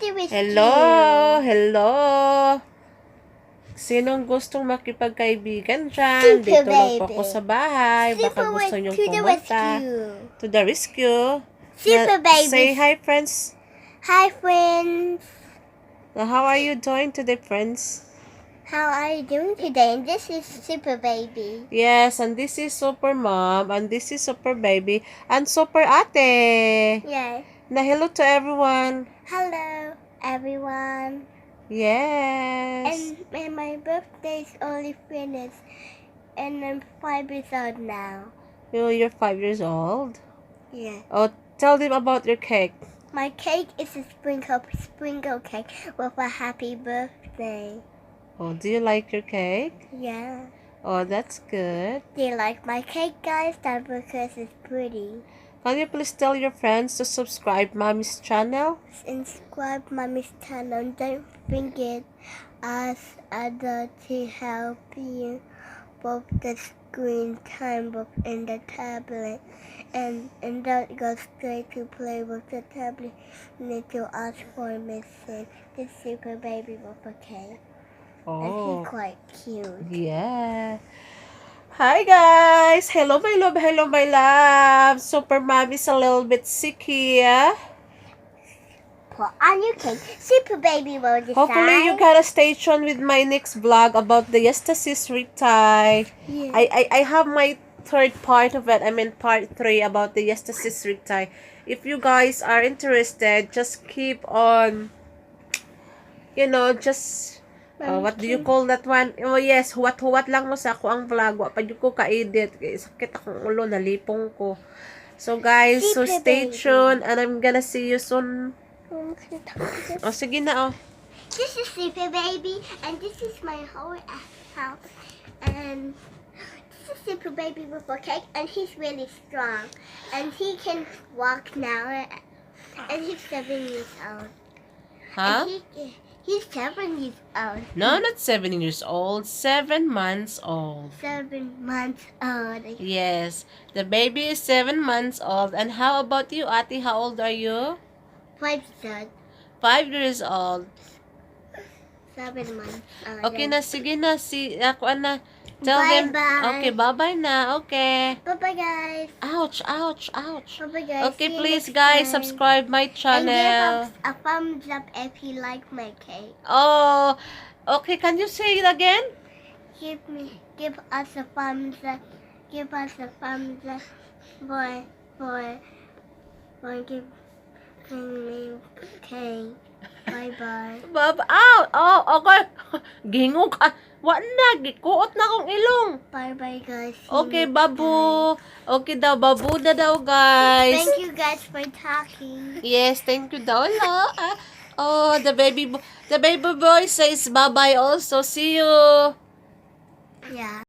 the rescue. Hello! Hello! Sinong gustong makipagkaibigan dyan? Super Dito lang po baby. ako sa bahay. Baka gusto niyong to the pumunta. rescue. To the rescue. Super baby. Say hi, friends. Hi, friends. Now, how are you doing today, friends? How are you doing today? And this is Super Baby. Yes, and this is Super Mom, and this is Super Baby, and Super Ate. Yes. Na hello to everyone. Hello, everyone. Yes. And my birthday is only finished, and I'm 5 years old now. You're 5 years old. Yeah. Oh, tell them about your cake. My cake is a sprinkle cake with a happy birthday. Oh, do you like your cake? Yeah. Oh, that's good. Do you like my cake, guys? That's because it's pretty. Can you please tell your friends to subscribe Mommy's channel? Subscribe Mommy's channel. Don't forget us other to help you both the screen time both in the tablet. And don't go straight to play with the tablet. You need to ask for a message. This Super Baby with a cake. And Oh, he's quite cute. yeah. Hi guys! Hello my love, hello my love. Super Mommy's a little bit sick here. Put on your cake. Super Baby will decide. Hopefully you gotta stay tuned with my next vlog about the Estasis Ricti. Yeah. I have my third part of it. I mean part 3 about the Estasis Ricti. If you guys are interested, just keep on, just what do you call that one? Oh yes, huwat-huwat lang mo sa ako ang vlog. Wa pa jud ko ka-edit. Sakit akong ulo, nalipong ko. So guys, so stay tuned and I'm gonna see you soon. Oh, sige na oh. This is Super Baby and this is my whole house. And this is Super Baby with a cake and he's really strong. And he can walk now and he's 7 years old. Huh? And he's 7 years old. No, not 7 years old. 7 months old. 7 months old. Yes, the baby is 7 months old. And how about you, Ate? How old are you? 5 years 5 years old. 7 months old. Okay na, sige na. Ako na. Tell them. Bye-bye. Okay, bye-bye na. Okay. Bye-bye, guys. Ouch, ouch, ouch. Bye-bye, guys. Okay, See you please, next guys, time. subscribe my And channel. give us a thumbs up if you like my cake. Oh, okay. Can you say it again? Give us a thumbs up. Give us a thumbs up for giving me cake. Bye-bye. Baba, oh, okay. Gingo ka. Wa na, gikuot na kong ilong. Bye-bye, guys. See you Okay, next babu. Okay daw, babu na daw, guys. time. Thank you, guys, for talking. Yes, thank you daw. Oh, the baby boy says bye-bye also. See you. Yeah.